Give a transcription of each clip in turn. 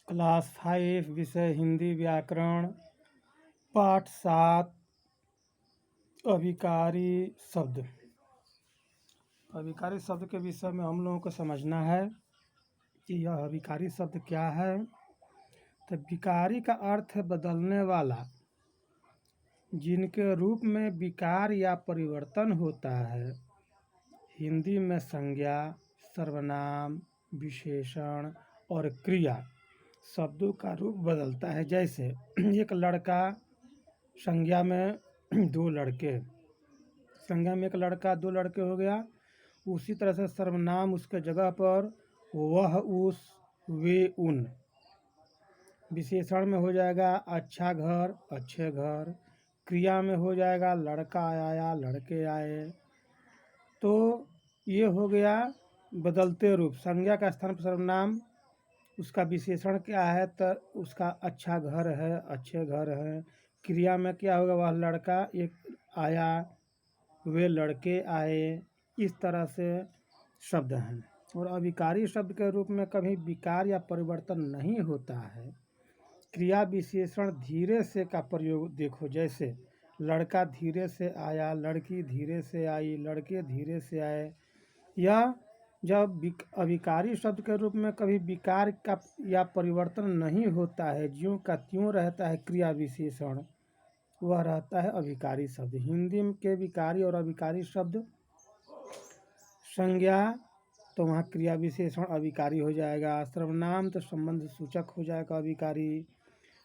Class 5 विषय हिंदी व्याकरण पाठ 7 अभिकारी शब्द। अभिकारी शब्द के विषय में हम लोगों को समझना है कि यह अभिकारी शब्द क्या है। तो विकारी का अर्थ है बदलने वाला, जिनके रूप में विकार या परिवर्तन होता है। हिंदी में संज्ञा, सर्वनाम, विशेषण और क्रिया शब्दों का रूप बदलता है। जैसे एक लड़का, संज्ञा में दो लड़के, संज्ञा में एक लड़का दो लड़के हो गया। उसी तरह से सर्वनाम उसके जगह पर वह, उस, वे, उन। विशेषण में हो जाएगा अच्छा घर, अच्छे घर। क्रिया में हो जाएगा लड़का आया, लड़के आए। तो ये हो गया बदलते रूप। संज्ञा का स्थान पर सर्वनाम, उसका विशेषण क्या है तो उसका अच्छा घर है, अच्छे घर है। क्रिया में क्या होगा, वह लड़का एक आया, वे लड़के आए। इस तरह से शब्द हैं। और अभिकारी शब्द के रूप में कभी विकार या परिवर्तन नहीं होता है। क्रिया विशेषण धीरे से का प्रयोग देखो, जैसे लड़का धीरे से आया, लड़की धीरे से आई, लड़के धीरे से आए। यह जब अभिकारी शब्द के रूप में कभी विकार का या परिवर्तन नहीं होता है, ज्यों का त्यों रहता है क्रिया विशेषण, वह रहता है अभिकारी शब्द। हिंदी के विकारी और अभिकारी शब्द, संज्ञा तो वहाँ क्रिया विशेषण अभिकारी हो जाएगा, सर्वनाम तो संबंध सूचक हो जाएगा अभिकारी,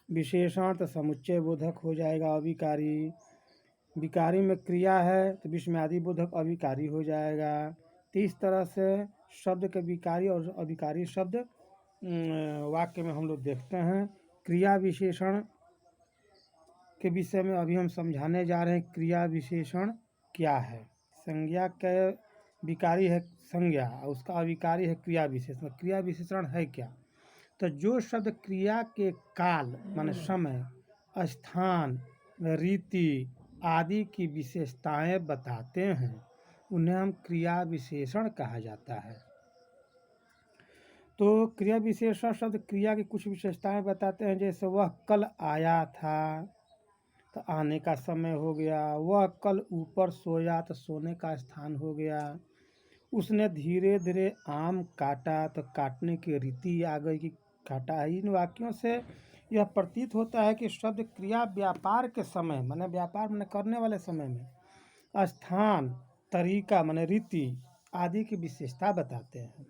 विशेषण तो समुच्चय बोधक हो जाएगा अभिकारी, विकारी में क्रिया है तो विस्मयादि बोधक अभिकारी हो जाएगा। तो इस तरह से शब्द के विकारी और अभिकारी शब्द वाक्य में हम लोग देखते हैं। क्रिया विशेषण के विषय में अभी हम समझाने जा रहे हैं। क्रिया विशेषण क्या है? संज्ञा के विकारी है संज्ञा और उसका अभिकारी है क्रिया विशेषण। क्रिया विशेषण है क्या? तो जो शब्द क्रिया के काल माने समय, स्थान, रीति आदि की विशेषताएं बताते हैं, उन्हें हम क्रिया विशेषण कहा जाता है। तो क्रिया विशेषण शब्द क्रिया की कुछ विशेषताएं बताते हैं। जैसे वह कल आया था तो आने का समय हो गया, वह कल ऊपर सोया तो सोने का स्थान हो गया, उसने धीरे धीरे आम काटा तो काटने की रीति आ गई कि काटा है। इन वाक्यों से यह प्रतीत होता है कि शब्द क्रिया व्यापार के समय माने व्यापार माने करने वाले समय में, स्थान, तरीका माने रीति आदि की विशेषता बताते हैं।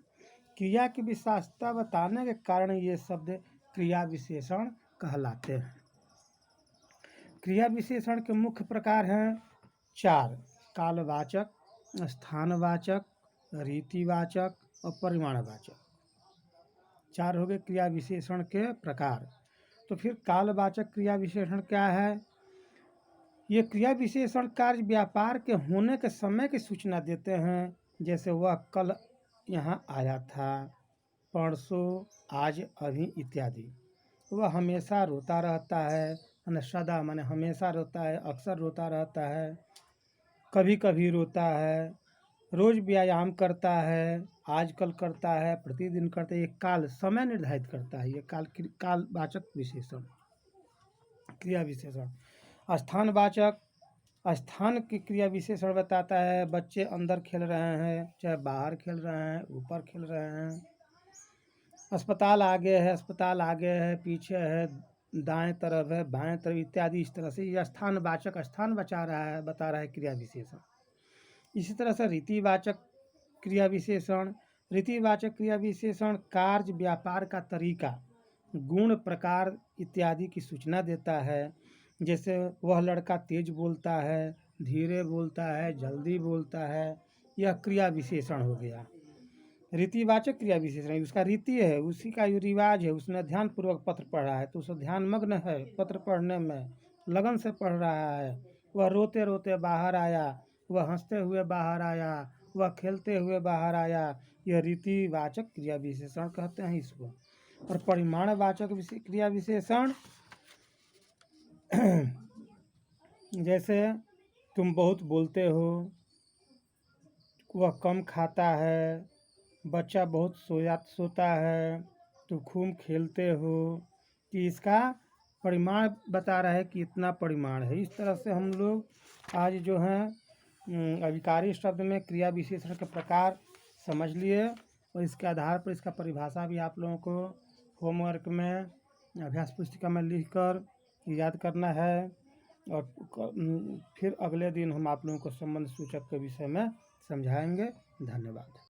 क्रिया की विशेषता बताने के कारण ये शब्द क्रिया विशेषण कहलाते हैं। क्रिया विशेषण के मुख्य प्रकार हैं 4: कालवाचक, स्थानवाचक, रीतिवाचक और परिमाणवाचक। 4 हो गए क्रिया विशेषण के प्रकार। तो फिर कालवाचक क्रिया विशेषण क्या है? ये क्रिया विशेषण कार्य व्यापार के होने के समय की सूचना देते हैं। जैसे वह कल यहाँ आया था, परसों, आज, अभी इत्यादि। वह हमेशा रोता रहता है, माने सदा माने हमेशा रोता है, अक्सर रोता रहता है, कभी कभी रोता है, रोज व्यायाम करता है, आजकल करता है, प्रतिदिन करता है। ये काल समय निर्धारित करता है। ये कालवाचक विशेषण क्रिया विशेषण। स्थानवाचक स्थान की क्रिया विशेषण बताता है। बच्चे अंदर खेल रहे हैं, चाहे बाहर खेल रहे हैं, ऊपर खेल रहे हैं। अस्पताल आगे है, अस्पताल आगे है, पीछे है, दाएं तरफ है, बाएं तरफ इत्यादि। इस तरह से यह स्थानवाचक स्थान बता रहा है क्रिया विशेषण। इसी तरह से रीतिवाचक क्रिया विशेषण। रीतिवाचक क्रिया विशेषण कार्य व्यापार का तरीका, गुण, प्रकार इत्यादि की सूचना देता है। जैसे वह लड़का तेज बोलता है, धीरे बोलता है, जल्दी बोलता है। यह क्रिया विशेषण हो गया। रीतिवाचक क्रिया विशेषण, उसका रीति है, उसी का रिवाज है, उसने ध्यानपूर्वक पत्र पढ़ा है तो उसे ध्यानमग्न है पत्र पढ़ने में, लगन से पढ़ रहा है। वह रोते रोते बाहर आया, वह हंसते हुए बाहर आया, वह खेलते हुए बाहर आया। यह रीतिवाचक क्रिया विशेषण कहते हैं इसको। और परिमाणवाचक क्रिया विशेषण जैसे तुम बहुत बोलते हो, वह कम खाता है, बच्चा बहुत सोता है, तो खूब खेलते हो, कि इसका परिमाण बता रहा है कि इतना परिमाण है। इस तरह से हम लोग आज जो है अभिकारी शब्द में क्रिया विशेषण के प्रकार समझ लिए, और इसके आधार पर इसका परिभाषा भी आप लोगों को होमवर्क में अभ्यास पुस्तिका में लिखकर याद करना है। और फिर अगले दिन हम आप लोगों को संबंध सूचक के विषय में समझाएंगे। धन्यवाद।